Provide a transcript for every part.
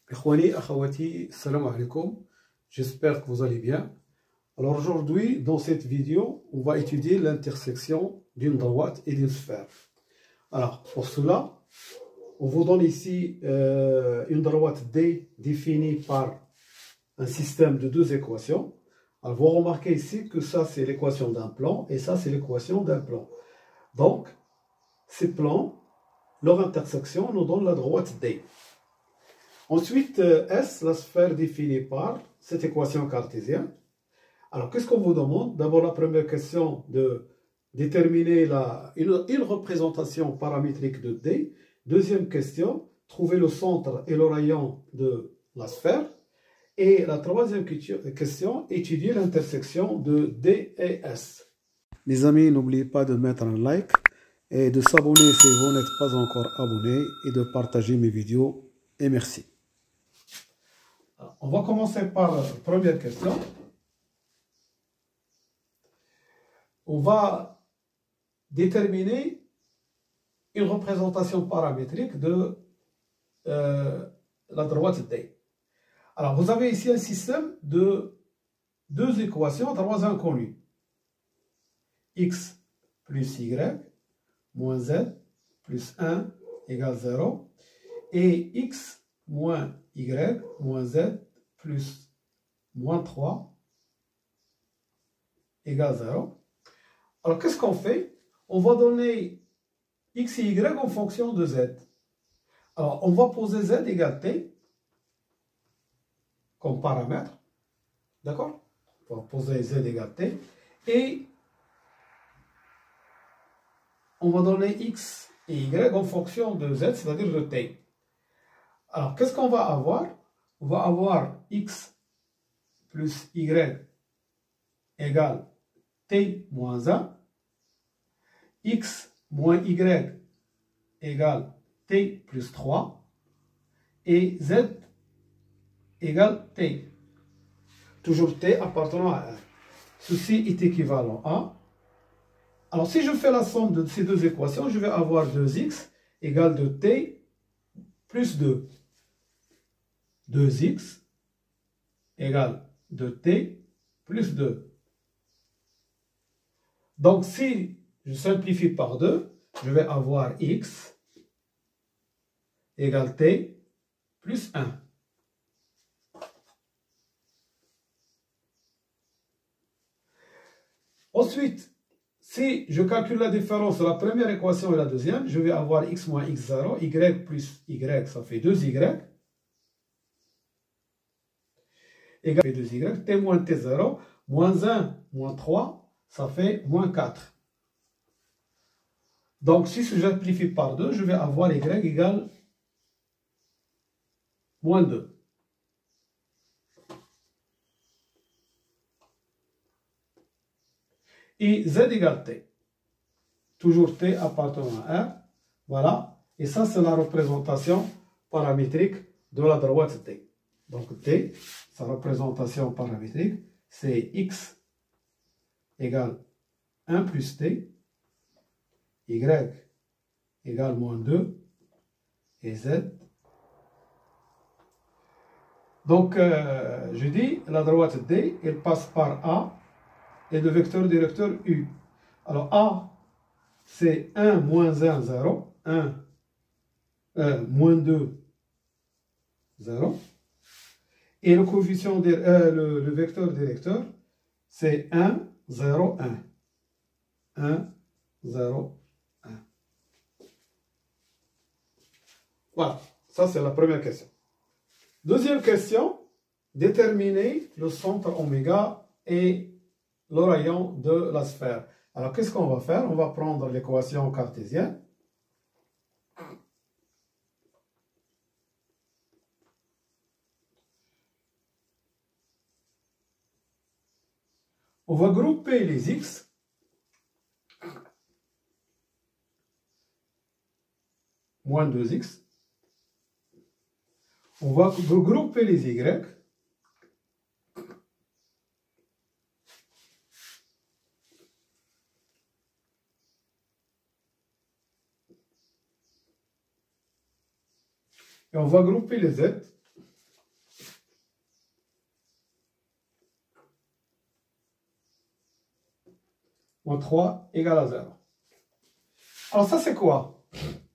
Ikhwani, akhawati, salam alaikum. J'espère que vous allez bien. Alors aujourd'hui, dans cette vidéo, on va étudier l'intersection d'une droite et d'une sphère. Alors pour cela, on vous donne ici une droite D définie par un système de deux équations. Alors vous remarquez ici que ça c'est l'équation d'un plan et ça c'est l'équation d'un plan. Donc ces plans, leur intersection nous donne la droite D. Ensuite, S, la sphère définie par cette équation cartésienne. Alors, qu'est-ce qu'on vous demande? D'abord, la première question de déterminer une représentation paramétrique de D. Deuxième question, trouver le centre et le rayon de la sphère. Et la troisième question, étudier l'intersection de D et S. Mes amis, n'oubliez pas de mettre un like et de s'abonner si vous n'êtes pas encore abonné et de partager mes vidéos. Et merci. On va commencer par la première question. On va déterminer une représentation paramétrique de la droite D. Alors, vous avez ici un système de deux équations à droite inconnues. X plus Y moins Z plus 1 égale 0. Et X moins Y moins Z plus moins 3 égale 0. Alors, qu'est-ce qu'on fait? On va donner X et Y en fonction de Z. Alors, on va poser Z égale T comme paramètre. D'accord? On va poser Z égale T. Et on va donner X et Y en fonction de Z, c'est-à-dire de T. Alors, qu'est-ce qu'on va avoir? On va avoir X plus Y égale T moins 1. X moins Y égale T plus 3. Et Z égale T. Toujours T appartenant à 1. Ceci est équivalent à... Alors, si je fais la somme de ces deux équations, je vais avoir 2x égale de T plus 2. 2x égale de T plus 2. Donc, si je simplifie par 2, je vais avoir x égale T plus 1. Ensuite, si je calcule la différence de la première équation et la deuxième, je vais avoir x moins x0, y plus y, ça fait 2y. Égale 2y, t moins t0, moins 1, moins 3, ça fait moins 4. Donc, si je simplifie par 2, je vais avoir y égale moins 2. Et z égale t. Toujours t appartenant à R. Voilà. Et ça, c'est la représentation paramétrique de la droite t. Donc, t, sa représentation paramétrique, c'est x égale 1 plus t, y égale moins 2, et z. Donc, je dis, la droite D, elle passe par A et le vecteur directeur U. Alors, A, c'est 1 moins 1, 0. 1, moins 2, 0. Et le coefficient, le vecteur directeur, c'est 1, 0, 1. 1, 0, 1. Voilà, ça c'est la première question. Deuxième question, déterminer le centre oméga et le rayon de la sphère. Alors, qu'est-ce qu'on va faire? On va prendre l'équation cartésienne. On va grouper les x. Moins 2x. On va regrouper les y. Et on va grouper les z. moins 3 égale à 0. Alors ça c'est quoi?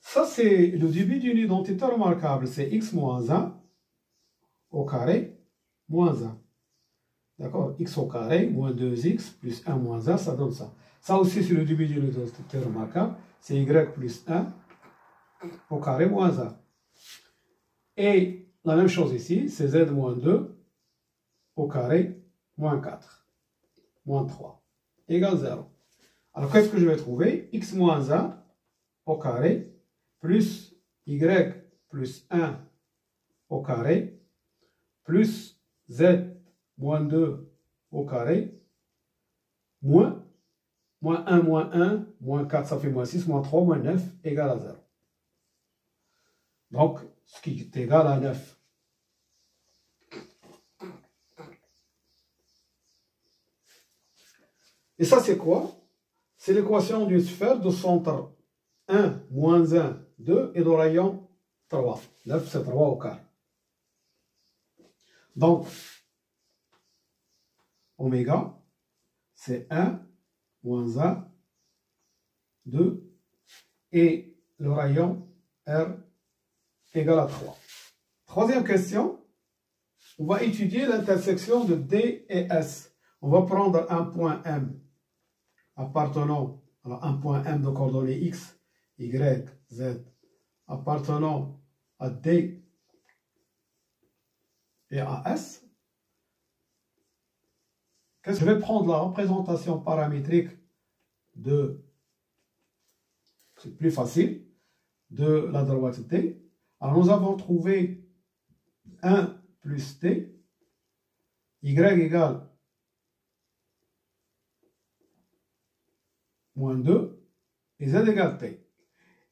Ça c'est le début d'une identité remarquable. C'est x moins 1 au carré moins 1. D'accord? X au carré moins 2x plus 1 moins 1, ça donne ça. Ça aussi c'est le début d'une identité remarquable. C'est y plus 1 au carré moins 1. Et la même chose ici, c'est z moins 2 au carré moins 4 moins 3 égale 0. Alors qu'est-ce que je vais trouver? X moins 1 au carré plus y plus 1 au carré plus z moins 2 au carré moins 1 moins 4 ça fait moins 6 moins 3 moins 9 égale à 0. Donc ce qui est égal à 9. Et ça c'est quoi? C'est l'équation d'une sphère de centre 1, moins 1, 2 et de rayon 3. 9 c'est 3 au carré. Donc, oméga, c'est 1, moins 1, 2, et le rayon R égale à 3. Troisième question, on va étudier l'intersection de D et S. On va prendre un point M appartenant à un point M de coordonnées X, Y, Z, appartenant à D et à S. Je vais prendre la représentation paramétrique de, c'est plus facile, de la droite T. Alors nous avons trouvé 1 plus T, Y égale moins 2 et Z égale T.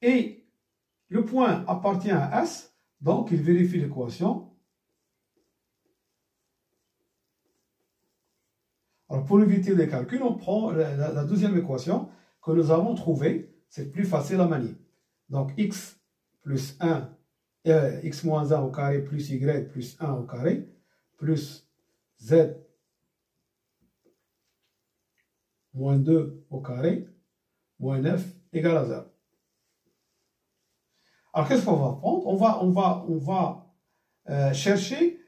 Et le point appartient à S, donc il vérifie l'équation. Alors pour éviter les calculs, on prend la deuxième équation que nous avons trouvée. C'est plus facile à manier. Donc x plus 1, x moins 1 au carré plus y plus 1 au carré plus z moins 2 au carré moins 9 égale à 0. Alors qu'est-ce qu'on va prendre? On va chercher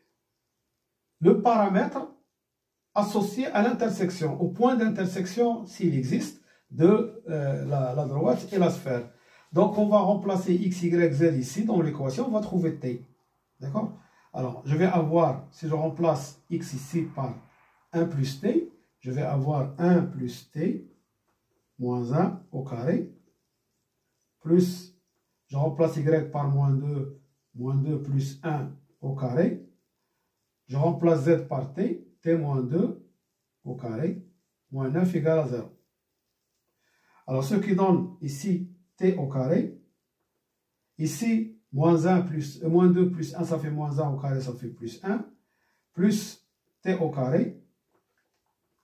le paramètre associé à l'intersection, au point d'intersection, s'il existe, de la droite et la sphère. Donc, on va remplacer x, y, z ici dans l'équation, on va trouver t. D'accord? Alors, je vais avoir, si je remplace x ici par 1 plus t, je vais avoir 1 plus t moins 1 au carré, plus, je remplace y par moins 2 plus 1 au carré, je remplace z par t, t moins 2 au carré, moins 9 égale à 0. Alors, ce qui donne ici t au carré, ici, moins 2 plus 1, ça fait moins 1 au carré, ça fait plus 1, plus t au carré,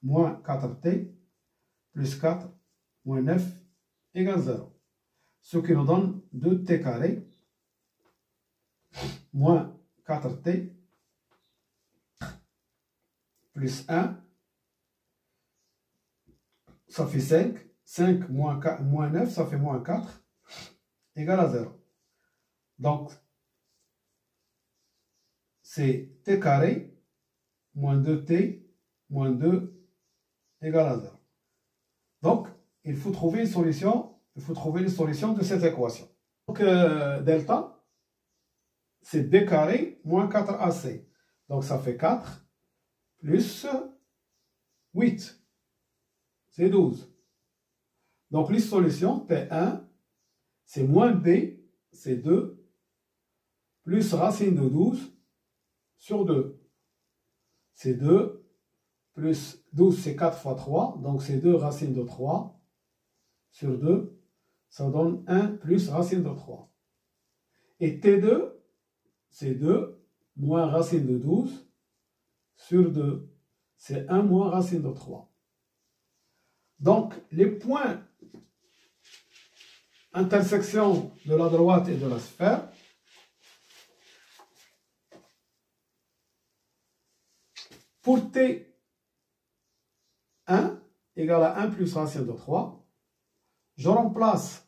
moins 4t, plus 4, moins 9, égale 0. Ce qui nous donne 2t carré, moins 4t, plus 1, ça fait 5. 5 moins 9, ça fait moins 4, égale à 0. Donc, c'est t carré, moins 2t, moins 2, égale à 0. Donc, il faut trouver une solution, de cette équation. Donc, delta, c'est b carré moins 4ac. Donc, ça fait 4 plus 8. C'est 12. Donc, les solutions, P1, c'est moins B, c'est 2, plus racine de 12 sur 2. C'est 2, plus 12, c'est 4 fois 3, donc c'est 2 racine de 3 sur 2, ça donne 1 plus racine de 3. Et T2, c'est 2 moins racine de 12 sur 2, c'est 1 moins racine de 3. Donc, les points intersection de la droite et de la sphère, pour T1 égale à 1 plus racine de 3. Je remplace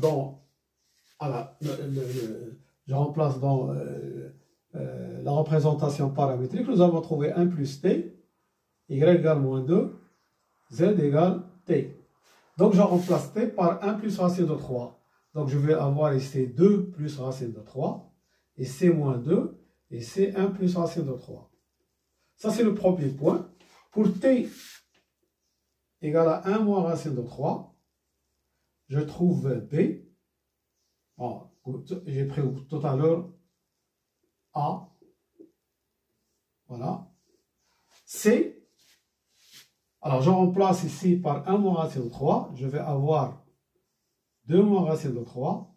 dans, voilà, la représentation paramétrique. Nous avons trouvé 1 plus t, y égale moins 2, z égale t. Donc je remplace t par 1 plus racine de 3. Donc je vais avoir ici 2 plus racine de 3, et c moins 2, et c 1 plus racine de 3. Ça c'est le premier point. Pour t égale à 1 moins racine de 3, je trouve b. Bon, j'ai pris tout à l'heure a. Voilà. C. Alors, je remplace ici par 1 moins racine de 3. Je vais avoir 2 moins racine de 3,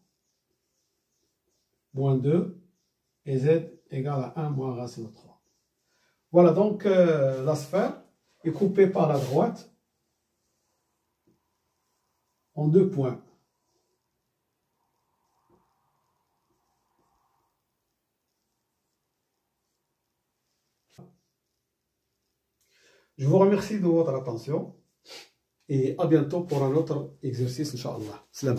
moins 2, et z égale à 1 moins racine de 3. Voilà, donc la sphère est coupée par la droite en 2 points. Je vous remercie de votre attention et à bientôt pour un autre exercice, Inch'Allah. Salam.